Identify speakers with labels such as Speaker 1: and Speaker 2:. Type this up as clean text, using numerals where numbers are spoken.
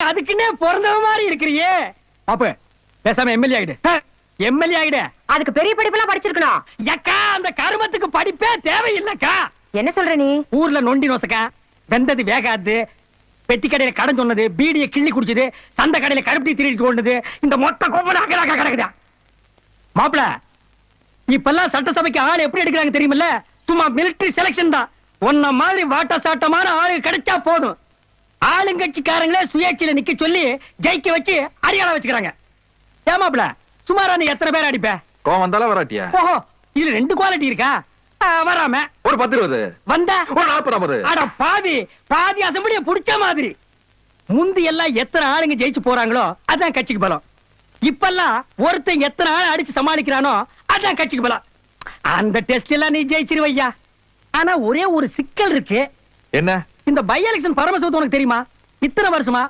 Speaker 1: அதுக்குன்னே பிறந்தவ மாதிரி இருக்கிறியே. பாப்பு பேசாம எம்எல்ஏ ஆயிடு. எம்எல்ஏ ஆயிடு.
Speaker 2: அதுக்கு பெரிய படிப்பெல்லாம் படிச்சிருக்கணும்.
Speaker 1: ஏக்கா அந்த கருமத்துக்கு படிப்பே தேவையில்லைக்கா.
Speaker 2: என்ன சொல்ற நீ?
Speaker 1: ஊர்ல நொண்டி நோசக்கா, வெந்தது வேகாது, பெட்டி கடையில கடன் சொன்னது, பீடியை கிள்ளி குடிச்சது, சந்த கடையில கருப்பட்டி திருடிட்டு கொண்டது, இந்த மொத்த கோபம் அக்கடாக்க கிடக்குதா. மாப்பிள இப்பெல்லாம் சட்டசபைக்கு ஆள் எப்படி எடுக்கிறாங்க தெரியுமில்ல? சும்மா மிலிட்டரி செலக்ஷன் தான். உன்ன மாதிரி வாட்ட சாட்டமான ஆளு கிடைச்சா போதும். ஆளுங்கட்சிக்காரங்களே சுயேட்சையில நிக்க சொல்லி ஜெயிக்க வச்சு அடியாள வச்சுக்கிறாங்க. ஏமாப்ல சுமாரா நீ எத்தனை பேர் அடிப்ப?
Speaker 3: கோவம் வந்தாலும் வராட்டியா?
Speaker 1: ஓஹோ, இது 2 குவாலிட்டி இருக்கா? வராம
Speaker 3: ஒரு 10-20
Speaker 1: வந்தா
Speaker 3: ஒரு 40-50.
Speaker 1: அட பாதி அசம்பிளிய புடிச்ச மாதிரி. முந்தி எல்லாம் எத்தனை ஆளுங்க ஜெயிச்சு போறாங்களோ அதான் கட்சிக்கு பலம். இப்பெல்லாம் ஒருத்தன் எத்தனை ஆள் அடிச்சு சமாளிக்கிறானோ அதான் கட்சிக்கு பலம். அந்த டெஸ்ட் எல்லாம் நீ ஜெயிச்சிருவையா. ஆனா ஒரே ஒரு சிக்கல் இருக்கு.
Speaker 3: என்ன?
Speaker 1: இந்த பை எலெக்ஷன் பரமசிவத்து உனக்கு தெரியுமா? இத்தனை வருஷமா